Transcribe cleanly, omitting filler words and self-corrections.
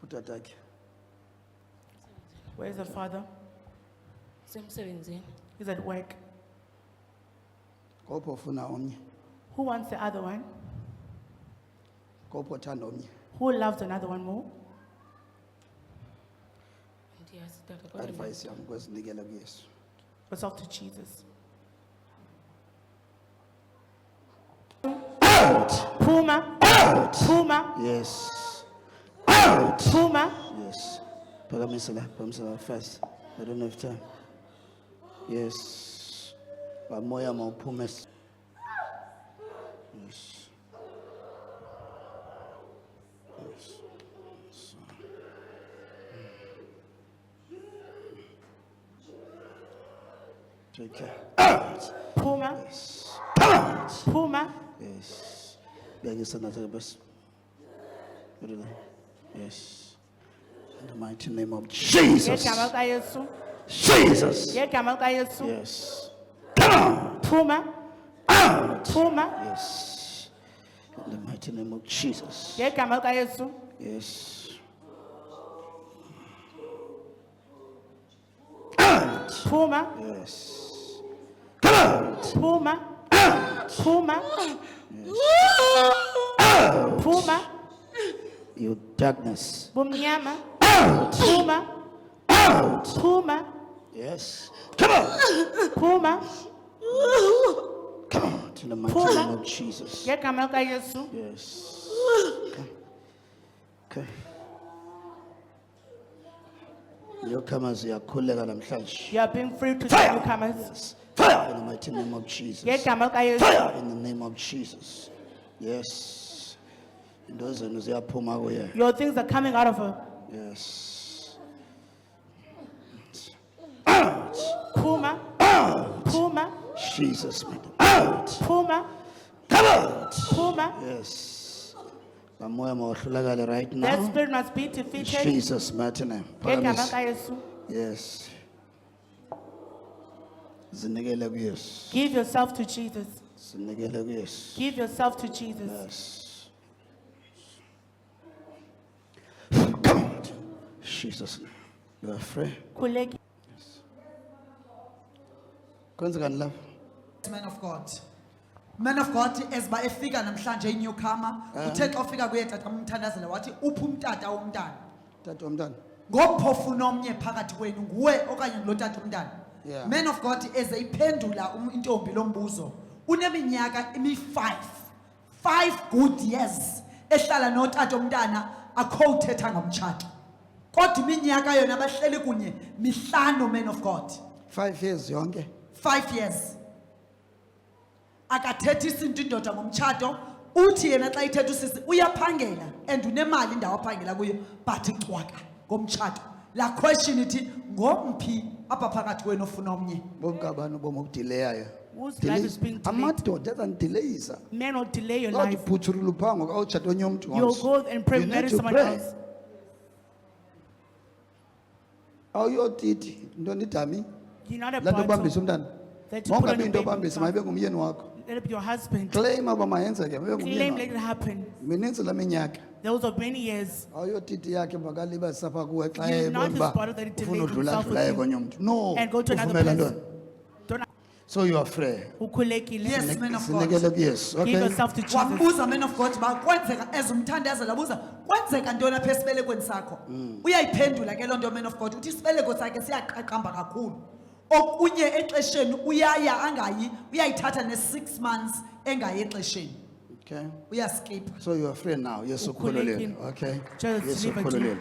utatakhe. Where is the father? Semsebenzini. He's at work. Kopho ufuna omnye, Who wants the other one? kopho uthanda omnye. Who loves another one more? Ndiyazi tata kodwa Advice yami kwezinikela kuYesu. It's off to Jesus. Out! Puma. Out! Puma. Yes. Out! Puma. Yes. Phakamisa first. I don't have time. Yes. Bamoya mawuphume. Yes. Yes. So. Take care. Out! Puma. Yes. Out! Puma. Yes. Begisa nathi bas. Yes. In the mighty name of Jesus. Ngegama likaYesu. Jesus. Ngegama likaYesu. Yes. Out. Puma. Out. Puma. Yes. In the mighty name of Jesus. Ngegama likaYesu. Yes. Out. Puma. Yes. Come out. Puma. Puma. Out. Puma. You darkness. Bumnyama. Out. Puma. Out. Puma. Yes. Come out. Puma. Come out in the mighty Puma. name of Jesus. Ngegama likaYesu. Yes. Okay. Newcomers, yakhuleka namhlanje. You are being free to the Fire. newcomers. Yes. Fire in the mighty name of Jesus. Ngegama likaYesu. Fire in the name of Jesus. Yes. Into zenu ziyaphuma kuye. Your things are coming out of her. Yes. Out. Puma. Out. Puma. Jesus, man. Out. Puma. Come out. Puma. Yes. Bamoya mawahlulakale right That now. spirit must be defeated. Jesus, mighty name. Ngegama Phakamisa. likaYesu. Yes. Zinikele kuYesu. Give yourself to Jesus. Zinikele kuYesu. Give yourself to Jesus. Yes. Come on. Jesus. You are free. Khuleki. Kwenzekani lapha? Man of God. Man of God, as by efika namhlanje iNewcomer, uthe xa ufika kuye tata umthandazela wathi uphi umtata womntana. Tata womntana. Ngophofuna omnye phakathi kwenu nguwe okanye ngulo tata umntana. Yeah. Man of God, as iphendula intombi lombuzo, uneminyaka imi5. 5 good years ehlala notata umntana akho uthetha ngomtshato. Kodwa iminyaka yona bahleli kunye mihlanu, man of God. 5 years yonke. 5 years. Akathethi isinto indoda ngomtshato, uthi yena xa ithetha usisi uyaphangela and unemali indawo aphangela kuyo but icwaka ngomtshato. La question ithi ngomphi apha phakathi kwenu ofuna omnye? Bomkabani bomo okudileyayo. Whose life is being delayed? Amadoda azandideleyisa. Men will delay your Lord life. phuthurula uphango awutshata onye umuntu. You'll go and pray, You need marry to someone pray. else. Awuyotiti into ndidami. You're not a La nto part ubambisa of umntana. that. You put on Mongabe your into baby obambisa bump. mayibe ngumyeni wakho. Let it be your husband. Claim aba mayenzeke mayibe Claim ngumyeni let wakho. it happen. Mininzi la minyaka. Those of many years. Awuyotiti yakhe makaliba sapha kuwe xa You're not ebona his uba father that he ufuna delayed udlula himself with dlulayo you. konye umuntu. No. And go to another uvumela person. ntoni? Don't So you are free. Yes, ukhulekile. man of God. Sinikele kuYesu. Give Okay. yourself to Jesus. Wambuza man of God ba kwenzeka as umthandazela abuza kwenzeka ntoni apha esibelekweni sakho. Uyayiphendula ke lonto man of God uthi isibeleko sakhe siyaqaqamba kakhulu. Okunye exesheni uyaya angayi uyayithatha ne6 months engayi exesheni. Okay. Uyaskip. So you are free now. Yesu Ukhulekile. khululile. Okay. Jesus Yesu delivered you. khululile.